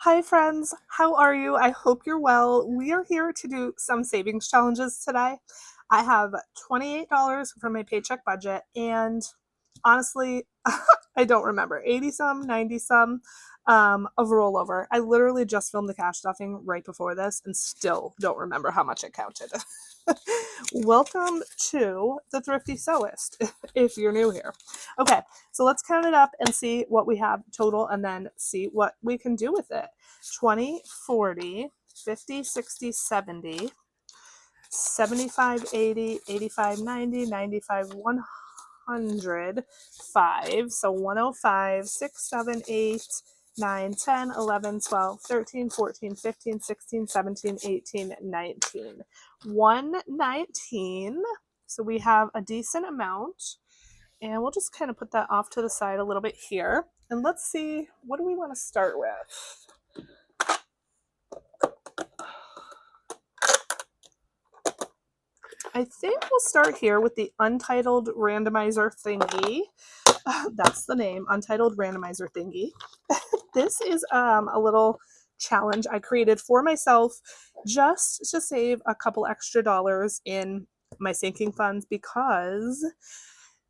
Hi friends, how are you? I hope you're well. We are here to do some savings challenges today. I have $28 from my paycheck budget and honestly, I don't remember, 80 some, 90 some of rollover. I literally just filmed the cash stuffing right before this and still don't remember how much it counted. Welcome to the Thrifty Sewist if you're new here. Okay, so let's count it up and see what we have total and then see what we can do with it. 20, 40, 50, 60, 70, 75, 80, 85, 90, 95, 100, 5. So 105, 6, 7, 8, 9, 10, 11, 12, 13, 14, 15, 16, 17, 18, 19. 119. So we have a decent amount. And we'll just kind of put that off to the side a little bit here. And let's see, what do we want to start with? I think we'll start here with the Untitled Randomizer Thingy. That's the name, Untitled Randomizer Thingy. This is a little challenge I created for myself just to save a couple extra dollars in my sinking funds because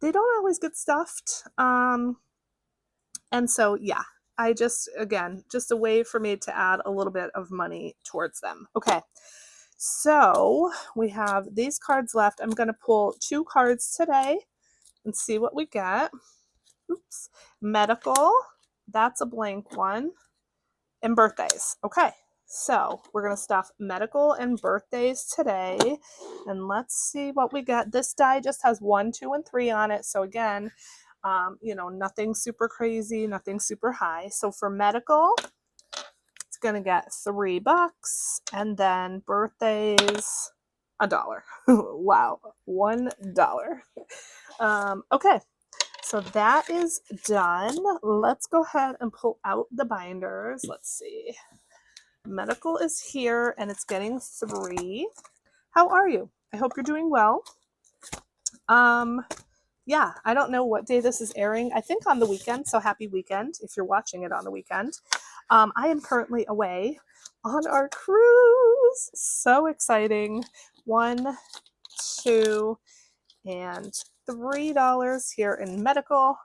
they don't always get stuffed. And so, yeah, I just, again, just a way for me to add a little bit of money towards them. Okay, so we have these cards left. I'm going to pull 2 cards today and see what we get. Oops. Medical, that's a blank one. And birthdays. Okay, so we're going to stuff medical and birthdays today. And let's see what we get. This die just has 1, 2, and 3 on it. So again, nothing super crazy, nothing super high. So for medical, it's going to get $3. And then birthdays, $1. Wow, $1. Okay. So that is done. Let's go ahead and pull out the binders. Let's see. Medical is here and it's getting 3. How are you? I hope you're doing well. Yeah, I don't know what day this is airing. I think on the weekend, so happy weekend if you're watching it on the weekend. I am currently away on our cruise. So exciting. 1, 2, and $3 here in medical.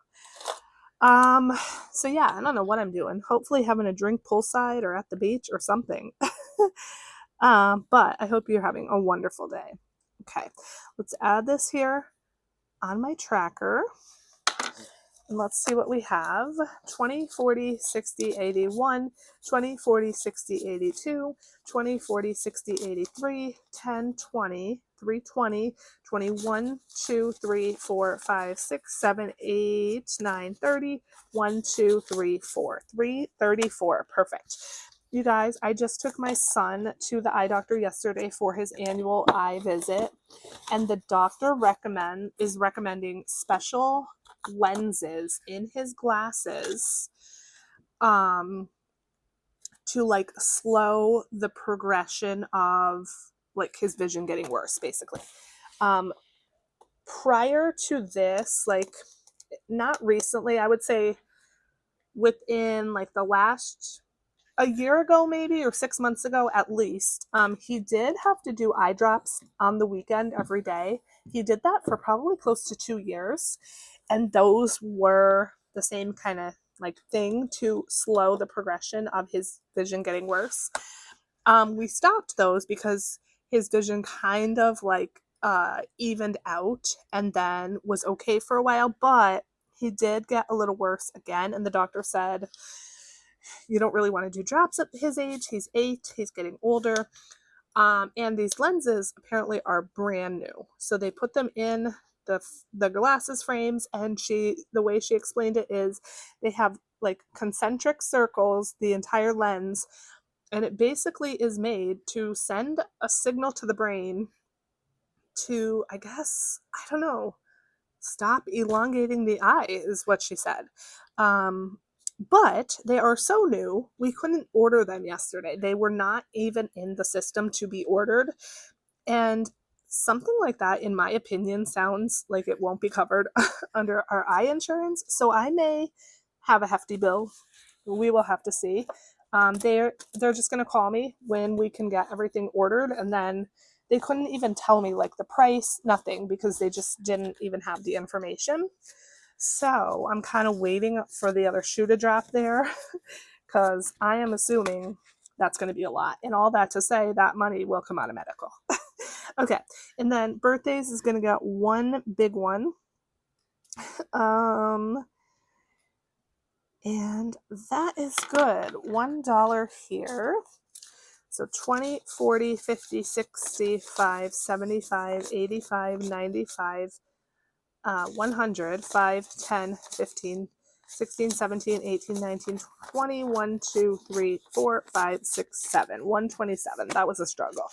So yeah, I don't know what I'm doing. Hopefully having a drink poolside or at the beach or something. But I hope you're having a wonderful day. Okay, let's add this here on my tracker. And let's see what we have. 20, 40, 60, 81, 20, 40, 60, 82, 20, 40, 60, 83, 10, 20, 320, 21, 2, 3, 4, 5, 6, 7, 8, 9, 30, 1, 2, 3, 4. 334. Perfect. You guys, I just took my son to the eye doctor yesterday for his annual eye visit, and the doctor is recommending special lenses in his glasses to like slow the progression of like his vision getting worse, basically. Prior to this, like not recently, I would say within like the last a year ago maybe, or 6 months ago at least, he did have to do eye drops on the weekend every day. He did that for probably close to 2 years, and those were the same kind of like thing to slow the progression of his vision getting worse. We stopped those because his vision kind of like evened out and then was okay for a while, but he did get a little worse again, and the doctor said you don't really want to do drops at his age. He's 8, he's getting older. And these lenses apparently are brand new. So they put them in the glasses frames, and the way she explained it is they have like concentric circles, the entire lens, and it basically is made to send a signal to the brain to, I guess, I don't know, stop elongating the eye is what she said. But they are so new, we couldn't order them yesterday. They were not even in the system to be ordered. And something like that, in my opinion, sounds like it won't be covered under our eye insurance. So I may have a hefty bill. We will have to see. they're just going to call me when we can get everything ordered, and then they couldn't even tell me like the price, nothing, because they just didn't even have the information. So I'm kind of waiting for the other shoe to drop there because I am assuming that's going to be a lot. And all that to say that money will come out of medical. Okay, and then birthdays is going to get one big one. And that is good. $1 here. So 20, 40, 50, 65, 75, 85, 95, 100, 5, 10, 15, 16, 17, 18, 19, 20, 1, 2, 3, 4, 5, 6, 7. 127. That was a struggle.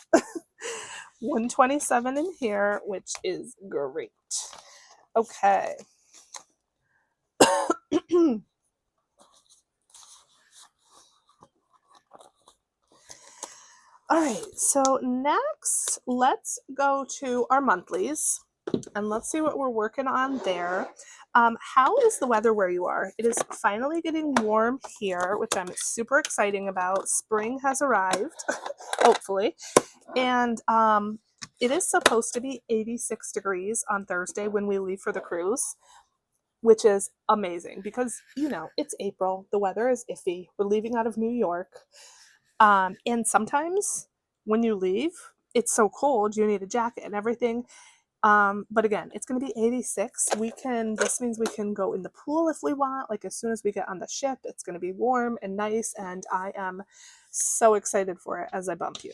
127 in here, which is great. Okay. All right, so next, let's go to our monthlies and let's see what we're working on there. How is the weather where you are? It is finally getting warm here, which I'm super excited about. Spring has arrived, hopefully. And it is supposed to be 86 degrees on Thursday when we leave for the cruise, which is amazing because, you know, it's April. The weather is iffy. We're leaving out of New York. And sometimes when you leave, it's so cold, you need a jacket and everything. But again, it's going to be 86. This means we can go in the pool if we want. Like as soon as we get on the ship, it's going to be warm and nice. And I am so excited for it as I bump you.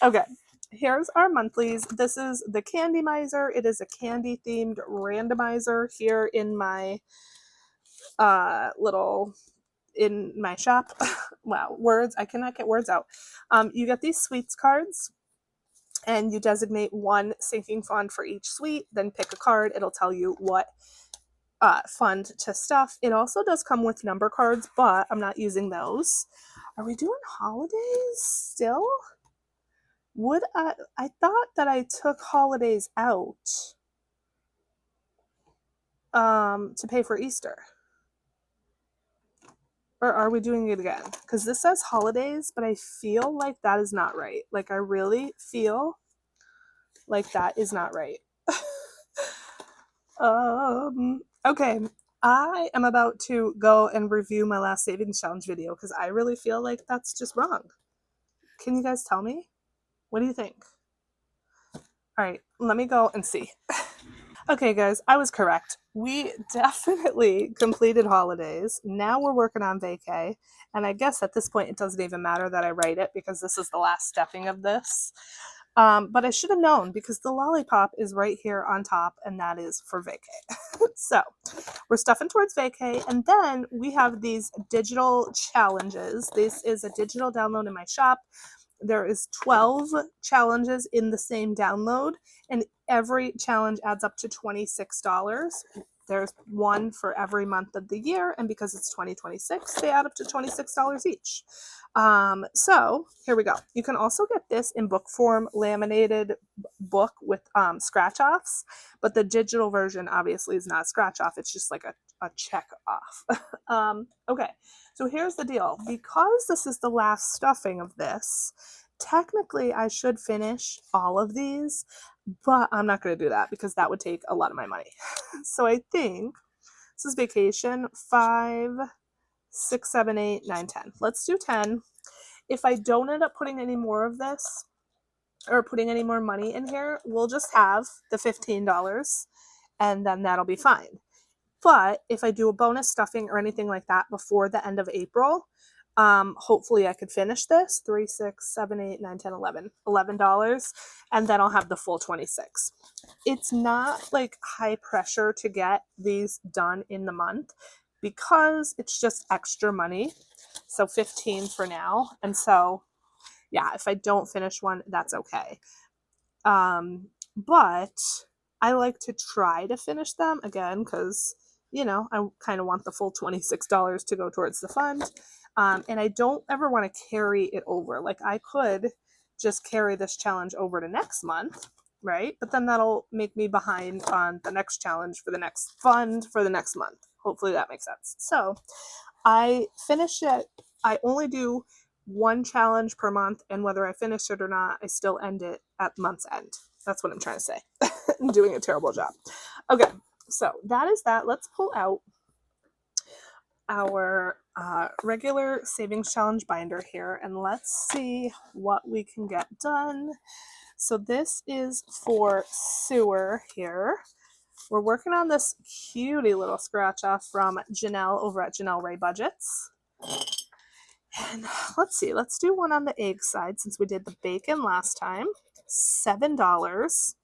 Okay. Here's our monthlies. This is the Candy Miser. It is a candy themed randomizer here in my in my shop. Wow, words. I cannot get words out. You get these sweets cards and you designate one sinking fund for each sweet, then pick a card. It'll tell you what fund to stuff. It also does come with number cards, but I'm not using those. Are we doing holidays still? I thought that I took holidays out to pay for Easter. Or are we doing it again? Because this says holidays, but I feel like that is not right. Like I really feel like that is not right. Okay. I am about to go and review my last savings challenge video because I really feel like that's just wrong. Can you guys tell me? What do you think? All right, let me go and see. Okay, guys, I was correct. We definitely completed holidays. Now we're working on vacay. And I guess at this point, it doesn't even matter that I write it because this is the last stepping of this. But I should have known because the lollipop is right here on top, and that is for vacay. So we're stuffing towards vacay. And then we have these digital challenges. This is a digital download in my shop. There is 12 challenges in the same download, and every challenge adds up to $26. There's one for every month of the year, and because it's 2026, they add up to $26 each. So here we go. You can also get this in book form, laminated book with scratch offs, but the digital version obviously is not a scratch off. It's just like a check off. Okay. So here's the deal. Because this is the last stuffing of this, technically I should finish all of these, but I'm not going to do that because that would take a lot of my money. So I think this is vacation 5, 6, 7, 8, 9, 10. Let's do 10. If I don't end up putting any more of this or putting any more money in here, we'll just have the $15 and then that'll be fine. But if I do a bonus stuffing or anything like that before the end of April, hopefully I could finish this. 3, 6, 7, 8, 9, 10, 11. $11. And then I'll have the full 26. It's not like high pressure to get these done in the month because it's just extra money. So 15 for now. And so, yeah, if I don't finish one, that's okay. But I like to try to finish them again because, you know, I kind of want the full $26 to go towards the fund. And I don't ever want to carry it over. Like I could just carry this challenge over to next month, right? But then that'll make me behind on the next challenge for the next fund for the next month. Hopefully that makes sense. So I finish it I only do one challenge per month, and whether I finish it or not, I still end it at month's end. That's what I'm trying to say. I'm doing a terrible job. Okay, so that is that. Let's pull out our regular savings challenge binder here, and let's see what we can get done. So this is for Sewer here. We're working on this cutie little scratch off from Janelle over at Janelle Ray Budgets. And let's see, let's do one on the egg side since we did the bacon last time. $7.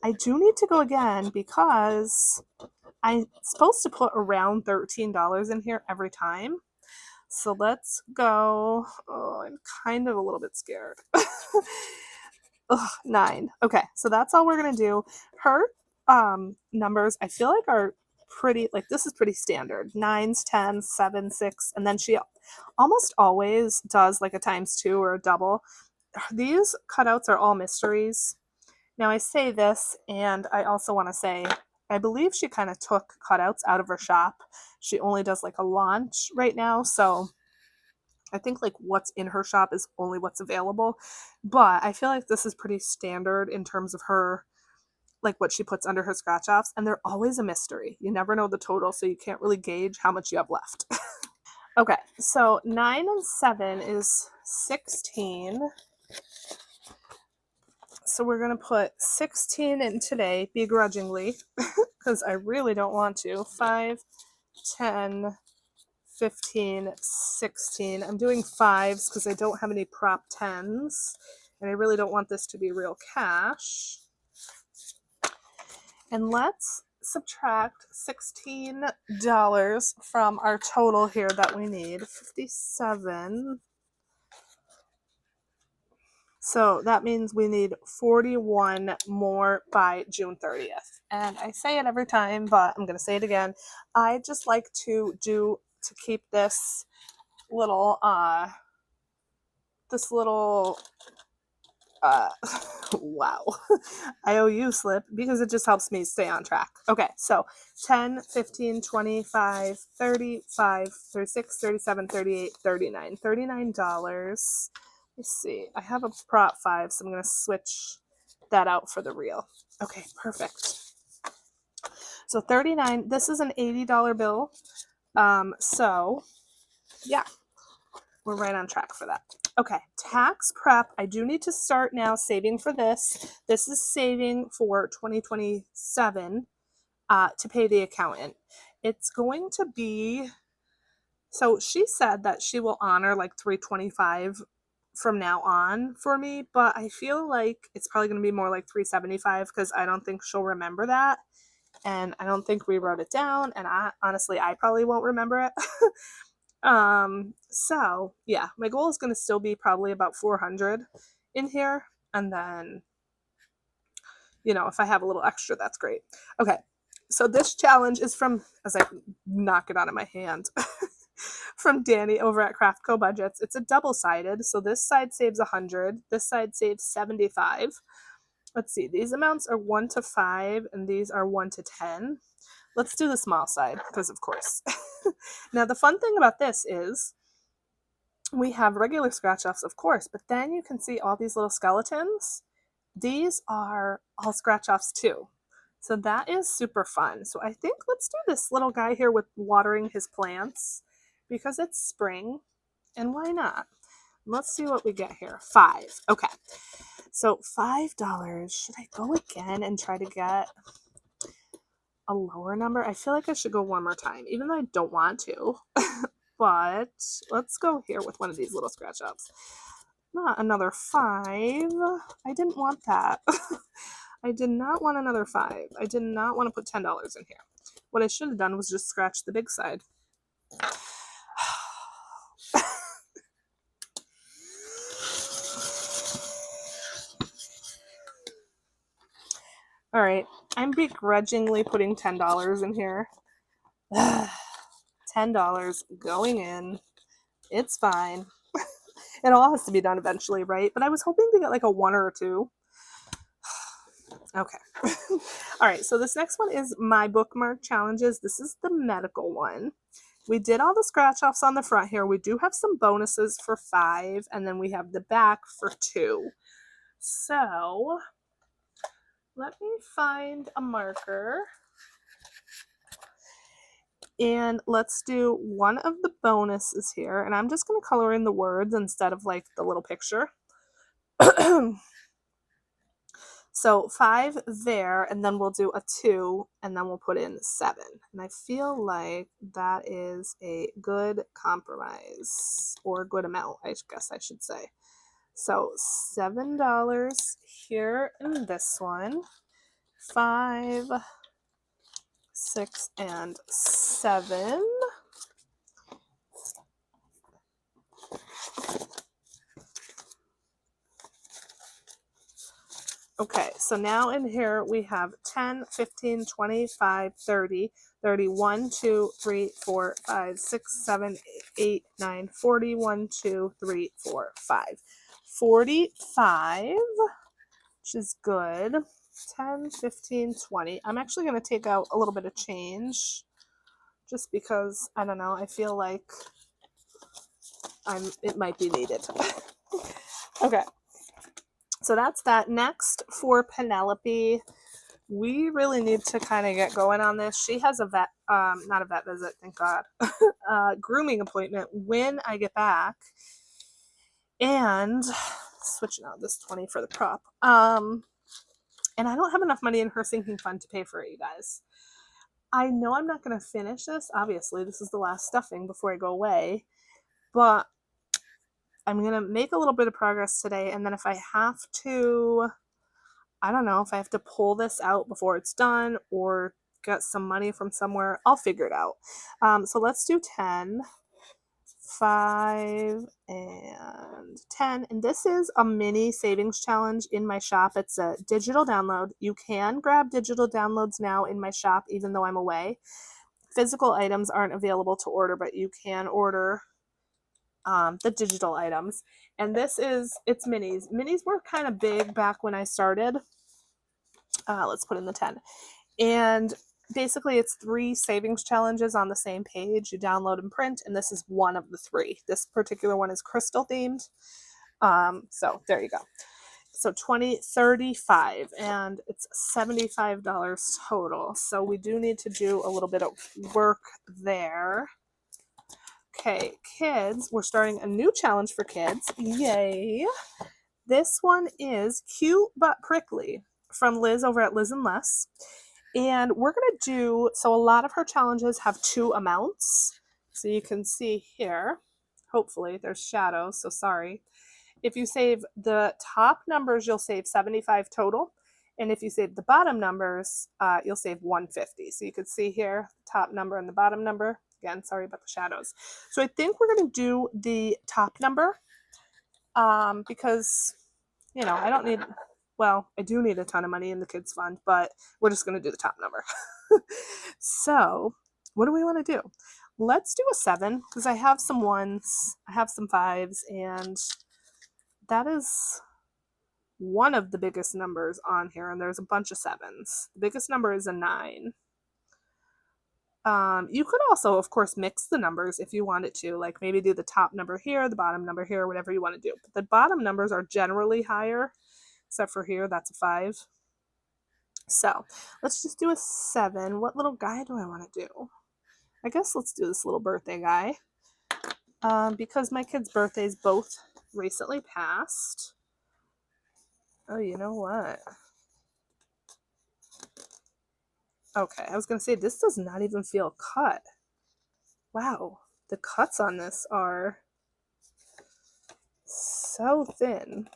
I do need to go again because I'm supposed to put around $13 in here every time. So let's go. Oh, I'm kind of a little bit scared. Ugh, 9. Okay, so that's all we're gonna do. Her numbers I feel like are pretty, like this is pretty standard. 9s, 10s, 7, 6, and then she almost always does like a ×2 or a double. These cutouts are all mysteries. Now I say this, and I also want to say I believe she kind of took cutouts out of her shop. She only does like a launch right now, so I think like what's in her shop is only what's available. But I feel like this is pretty standard in terms of her, like what she puts under her scratch offs, and they're always a mystery. You never know the total, so you can't really gauge how much you have left. Okay, so 9 and 7 is 16. So we're going to put 16 in today, begrudgingly, because I really don't want to. 5, 10, 15, 16. I'm doing 5s because I don't have any prop 10s, and I really don't want this to be real cash. And let's subtract $16 from our total here that we need, 57. So that means we need 41 more by June 30th. And I say it every time, but I'm going to say it again. I just like to keep this little, wow, IOU slip because it just helps me stay on track. Okay, so 10, 15, 25, 35, 36, 37, 38, 39. $39. Let's see. I have a prop 5, so I'm going to switch that out for the real. Okay, perfect. So 39. This is an $80 bill. So yeah, we're right on track for that. Okay, tax prep. I do need to start now saving for this. This is saving for 2027 to pay the accountant. It's going to be, so she said that she will honor like $325 from now on for me, but I feel like it's probably going to be more like $375 because I don't think she'll remember that, and I don't think we wrote it down, and I probably won't remember it. So yeah, my goal is going to still be probably about 400 in here, and then, you know, if I have a little extra, that's great. Okay, so this challenge is from, as I knock it out of my hand, from Danny over at Craft Co Budgets. It's a double-sided, so this side saves 100, this side saves 75. Let's see, these amounts are 1 to 5, and these are 1 to 10. Let's do the small side, because of course. Now, the fun thing about this is we have regular scratch offs, of course, but then you can see all these little skeletons. These are all scratch offs too. So that is super fun. So I think let's do this little guy here with watering his plants because it's spring, and why not? Let's see what we get here. 5. Okay. So $5. Should I go again and try to get a lower number? I feel like I should go one more time, even though I don't want to. But let's go here with one of these little scratch offs. Not another 5. I didn't want that. I did not want another 5. I did not want to put $10 in here. What I should have done was just scratch the big side. All right, I'm begrudgingly putting $10 in here. $10 going in. It's fine. It all has to be done eventually, right? But I was hoping to get like a 1 or a 2. Okay. All right, so this next one is my bookmark challenges. This is the medical one. We did all the scratch offs on the front here. We do have some bonuses for 5, and then we have the back for 2. So let me find a marker. And let's do one of the bonuses here. And I'm just going to color in the words instead of like the little picture. So 5 there, and then we'll do a 2, and then we'll put in 7. And I feel like that is a good compromise, or a good amount, I guess I should say. So $7 here in this one. 5, 6, and 7. Okay, so now in here we have 10, 15, 25, 30, 31, 2, 3, 4, 5, 6, 7, 8, 9, 40, 1, 2, 3, 4, 5. 45, which is good. 10, 15, 20. I'm actually going to take out a little bit of change just because, I don't know, I feel like it might be needed. Okay. So that's that. Next for Penelope, we really need to kind of get going on this. She has a vet, not a vet visit, thank God, grooming appointment when I get back. And switching out this 20 for the prop. And I don't have enough money in her sinking fund to pay for it, you guys. I know I'm not going to finish this. Obviously, this is the last stuffing before I go away. But I'm going to make a little bit of progress today. And then if I have to, I don't know, if I have to pull this out before it's done or get some money from somewhere, I'll figure it out. So let's do 10, 5, and 10. And this is a mini savings challenge in my shop. It's a digital download. You can grab digital downloads now in my shop, even though I'm away. Physical items aren't available to order, but you can order the digital items. And it's minis. Minis were kind of big back when I started. Let's put in the 10. And basically it's 3 savings challenges on the same page. You download and print, and this is one of the 3. This particular one is crystal themed. So there you go. So 20, 35, and it's $75 total. So we do need to do a little bit of work there. Okay, kids, we're starting a new challenge for kids. Yay. This one is Cute But Prickly from Liz over at Liz and Less. And we're going to do, so a lot of her challenges have 2 amounts. So you can see here, hopefully there's shadows, so sorry. If you save the top numbers, you'll save 75 total. And if you save the bottom numbers, you'll save 150. So you can see here, the top number and the bottom number. Again, sorry about the shadows. So I think we're going to do the top number because, you know, I don't need, well, I do need a ton of money in the kids fund, but we're just going to do the top number. So what do we want to do? Let's do a 7 because I have some 1s, I have some 5s, and that is one of the biggest numbers on here, and there's a bunch of 7s. The biggest number is a 9. You could also, of course, mix the numbers if you wanted to, like maybe do the top number here, the bottom number here, whatever you want to do. But the bottom numbers are generally higher, except for here, that's a 5. So let's just do a 7. What little guy do I want to do? I guess let's do this little birthday guy. Because my kids' birthdays both recently passed. Oh, you know what? Okay, I was going to say, this does not even feel cut. Wow, the cuts on this are so thin.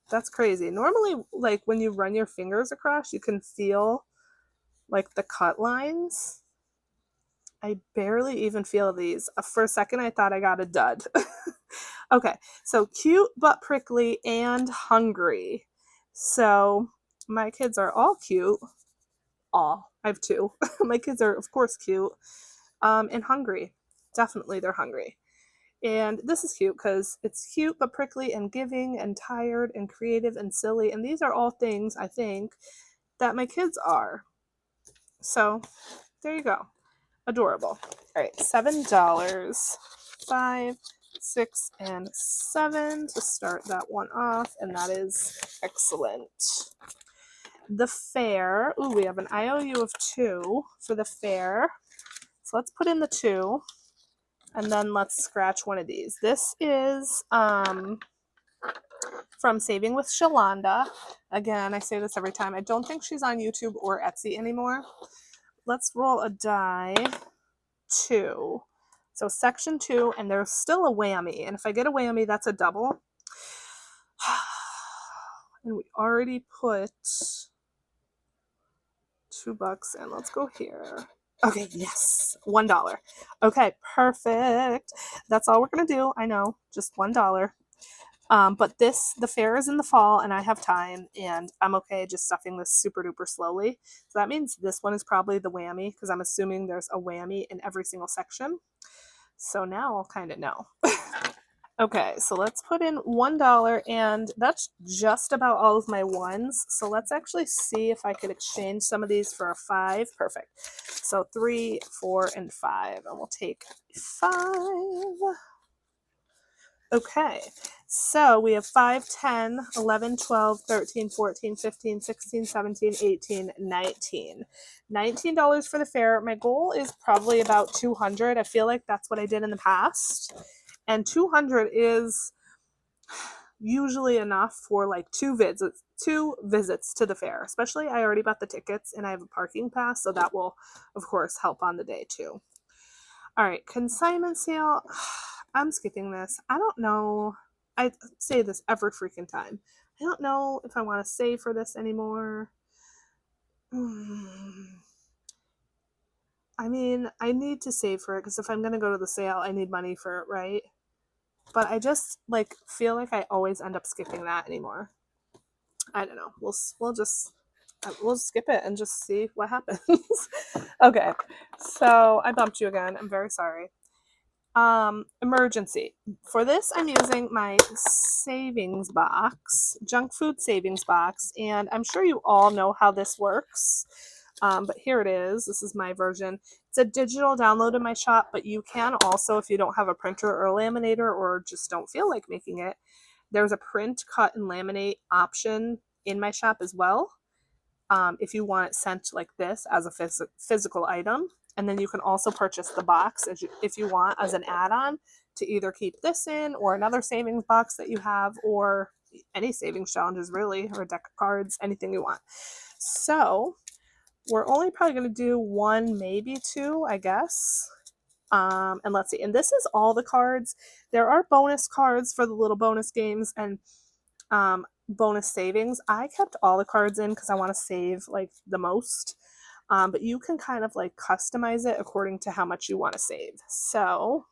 That's crazy. Normally, like when you run your fingers across, you can feel like the cut lines. I barely even feel these. For a second, I thought I got a dud. Okay, so cute but prickly and hungry. So my kids are all cute. All. I have 2. My kids are, of course, cute and hungry. Definitely, they're hungry. And this is cute because it's cute but prickly and giving and tired and creative and silly. And these are all things, I think, that my kids are. So there you go. Adorable. All right, $7. 5, 6, and 7 to start that one off, and that is excellent. The fair. Ooh, we have an IOU of 2 for the fair. So let's put in the 2, and then let's scratch one of these. This is from Saving with Shalonda. Again, I say this every time. I don't think she's on YouTube or Etsy anymore. Let's roll a die. 2. So section 2, and there's still a whammy. And if I get a whammy, that's a double. And we already put $2 in. Let's go here. Okay, yes, $1. Okay, perfect. That's all we're gonna do. I know, just $1. But the fair is in the fall, and I have time, and I'm okay just stuffing this super duper slowly. So that means this one is probably the whammy, because I'm assuming there's a whammy in every single section. So now I'll kind of know. Okay, so let's put in $1, and that's just about all of my ones. So let's actually see if I could exchange some of these for a 5. Perfect. So 3, 4, and 5, and we'll take 5. Okay, so we have 5, 10, 11, 12, 13, 14, 15, 16, 17, 18, 19. $19 for the fair. My goal is probably about 200. I feel like that's what I did in the past. And 200 is usually enough for like 2 visits to the fair. Especially I already bought the tickets and I have a parking pass, so that will of course help on the day too. All right, consignment sale. I'm skipping this. I don't know. I say this every freaking time. I don't know if I want to save for this anymore. I mean, I need to save for it because if I'm going to go to the sale, I need money for it, right? But I just like feel like I always end up skipping that anymore. I don't know. We'll just skip it and just see what happens. Okay. So I bumped you again. I'm very sorry. Emergency. For this, I'm using my savings box, junk food savings box, and I'm sure you all know how this works. But here it is. This is my version. It's a digital download in my shop, but you can also, if you don't have a printer or laminator or just don't feel like making it, there's a print, cut, and laminate option in my shop as well. If you want it sent like this as a physical item. And then you can also purchase the box if you want as an add-on to either keep this in or another savings box that you have or any savings challenges really, or a deck of cards, anything you want. So we're only probably going to do 1, maybe 2, I guess. And let's see. And this is all the cards. There are bonus cards for the little bonus games and bonus savings. I kept all the cards in because I want to save like the most. But you can kind of like customize it according to how much you want to save. So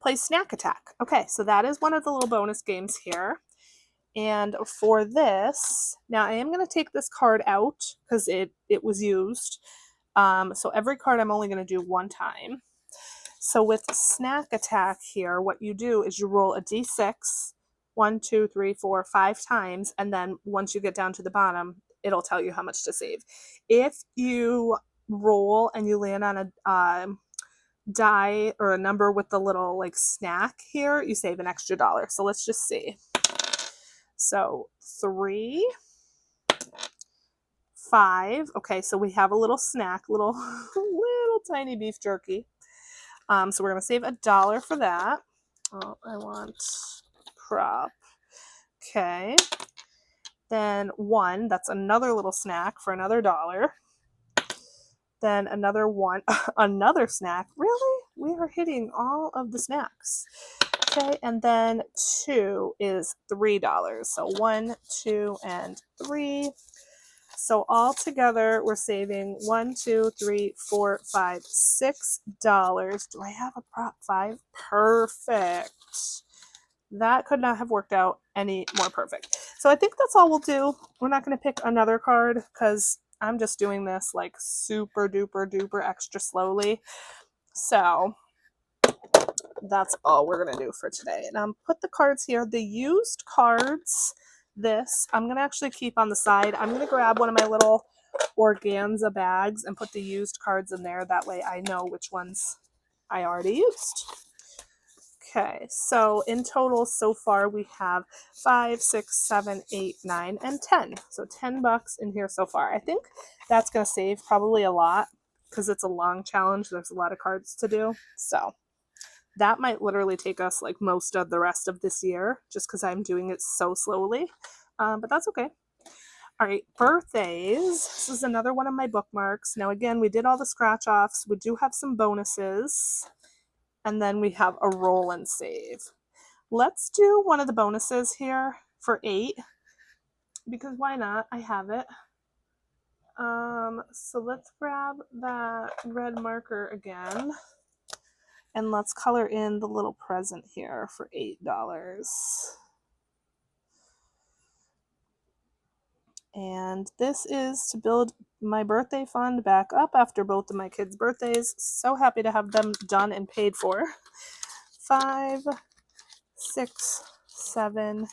play Snack Attack. Okay, so that is one of the little bonus games here. And for this, now I am going to take this card out because it was used. So every card I'm only going to do 1 time. So with Snack Attack here, what you do is you roll a d6 1, 2, 3, 4, 5 times, and then once you get down to the bottom, it'll tell you how much to save. If you roll and you land on a die or a number with the little like snack here, you save an extra $1. So let's just see. So 3, 5. Okay, so we have a little snack, little tiny beef jerky. So we're gonna save $1 for that. Oh, I want prop. Okay. Then 1, that's another little snack for another $1. Then another 1, another snack. Really? We are hitting all of the snacks. Okay, and then 2 is $3. So 1, 2, and 3. So all together, we're saving 1, 2, 3, 4, 5, $6. Do I have a prop 5? Perfect. That could not have worked out any more perfect. So I think that's all we'll do. We're not going to pick another card because I'm just doing this like super duper duper extra slowly. So that's all we're going to do for today. And put the cards here. The used cards, This I'm going to actually keep on the side. I'm going to grab one of my little organza bags and put the used cards in there. That way I know which ones I already used. Okay, so in total so far we have 5, 6, 7, 8, 9, and 10. So $10 in here so far. I think that's going to save probably a lot because it's a long challenge. There's a lot of cards to do. So that might literally take us like most of the rest of this year just because I'm doing it so slowly. But that's okay. All right, birthdays. This is another one of my bookmarks. Now, again, we did all the scratch offs. We do have some bonuses. And then we have a roll and save. Let's do one of the bonuses here for 8. Because why not? I have it. So let's grab that red marker again. And let's color in the little present here for $8. And this is to build my birthday fund back up after both of my kids' birthdays. So happy to have them done and paid for. 5, 6, 7,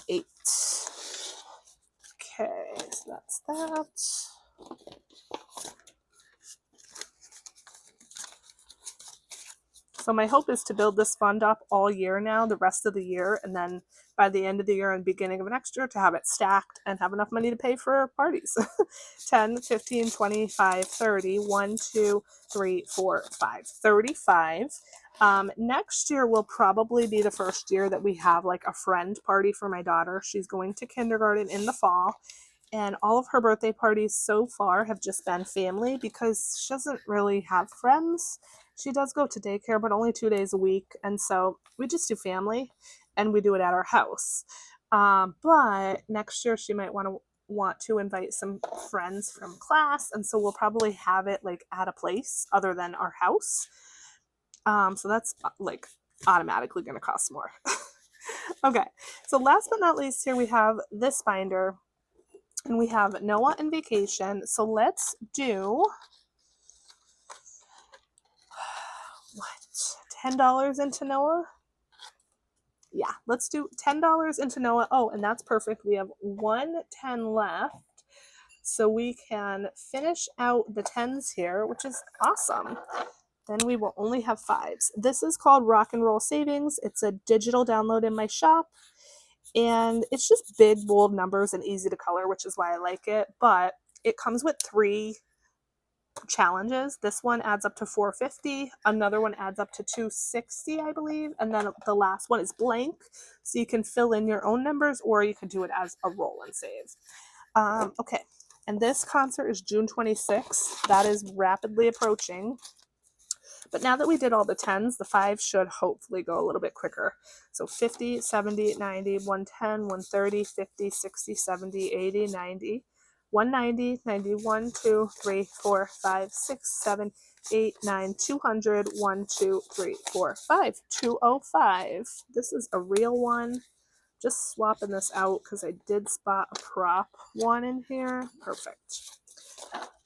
8. Okay, so that's that. So my hope is to build this fund up all year now, the rest of the year, and then by the end of the year and beginning of next year to have it stacked and have enough money to pay for parties. 10, 15, 25, 30, 1, 2, 3, 4, 5, 35. Next year will probably be the first year that we have like a friend party for my daughter. She's going to kindergarten in the fall. And all of her birthday parties so far have just been family because she doesn't really have friends. She does go to daycare, but only 2 days a week. And so we just do family and we do it at our house. But next year she might want to invite some friends from class. And so we'll probably have it like at a place other than our house. So that's like automatically going to cost more. Okay. So last but not least, here we have this binder. And we have Noah and vacation. So let's do $10 into Noah? Yeah, let's do $10 into Noah. Oh, and that's perfect. We have 110 left. So we can finish out the 10s here, which is awesome. Then we will only have 5s. This is called Rock and Roll Savings. It's a digital download in my shop. And it's just big, bold numbers and easy to color, which is why I like it. But it comes with 3 challenges. This one adds up to 450. Another one adds up to 260, I believe. And then the last one is blank. So you can fill in your own numbers or you can do it as a roll and save. Okay. And this concert is June 26th. That is rapidly approaching. But now that we did all the 10s, the 5s should hopefully go a little bit quicker. So 50, 70, 90, 110, 130, 50, 60, 70, 80, 90, 190, 91, 2, 3, 4, 5, 6, 7, 8, 9, 200, 1, 2, 3, 4, 5, 205. This is a real one. Just swapping this out because I did spot a prop one in here. Perfect.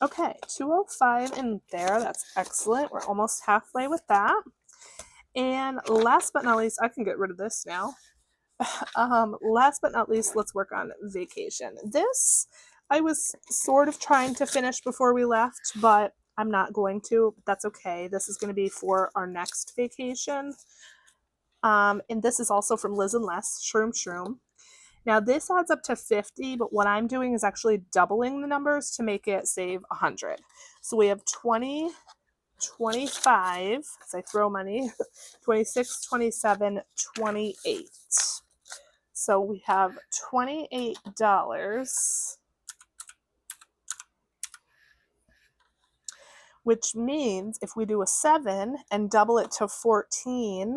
Okay, 205 in there. That's excellent. We're almost halfway with that. And last but not least, I can get rid of this now. Last but not least, let's work on vacation. This I was sort of trying to finish before we left, but I'm not going to. That's okay. This is going to be for our next vacation. And this is also from Liz and Les, Shroom Shroom. Now this adds up to 50, but what I'm doing is actually doubling the numbers to make it save 100. So we have 20, 25, as I throw money, 26, 27, 28. So we have $28, which means if we do a 7 and double it to 14,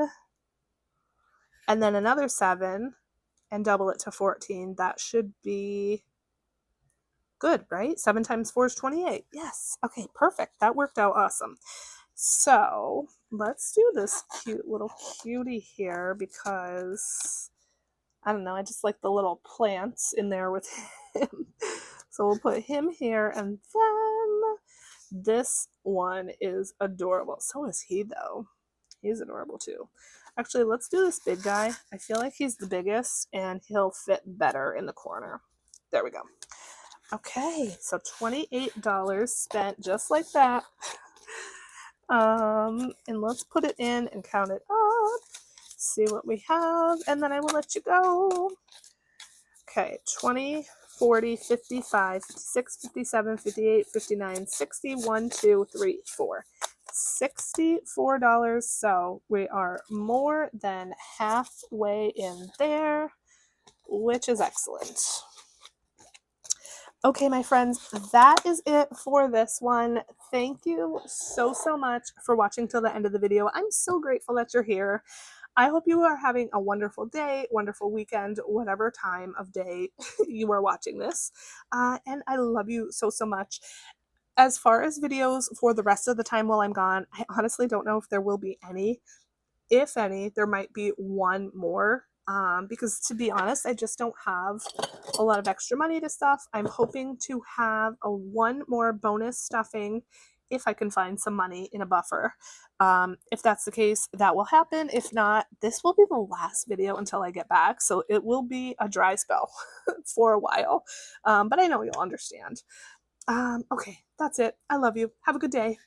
and then another 7, and double it to 14, that should be good, right? 7 times 4 is 28. Yes. Okay, perfect. That worked out awesome. So let's do this cute little cutie here because, I don't know, I just like the little plants in there with him. So we'll put him here, and then this one is adorable. So is he, though. He's adorable too. Actually, let's do this big guy. I feel like he's the biggest and he'll fit better in the corner. There we go. Okay, so $28 spent just like that. And let's put it in and count it up. See what we have, and then I will let you go. Okay, 20, 40, 55, 56, 57, 58, 59, 60, 1, 2, 3, 4. $64. So we are more than halfway in there, which is excellent. Okay, my friends, that is it for this one. Thank you so much for watching till the end of the video. I'm so grateful that you're here. I hope you are having a wonderful day, wonderful weekend, whatever time of day you are watching this. And I love you so much. As far as videos for the rest of the time while I'm gone, I honestly don't know if there will be any. If any, there might be one more. Because to be honest, I just don't have a lot of extra money to stuff. I'm hoping to have one more bonus stuffing if I can find some money in a buffer. If that's the case, that will happen. If not, this will be the last video until I get back. So it will be a dry spell for a while. But I know you'll understand. Okay, that's it. I love you. Have a good day.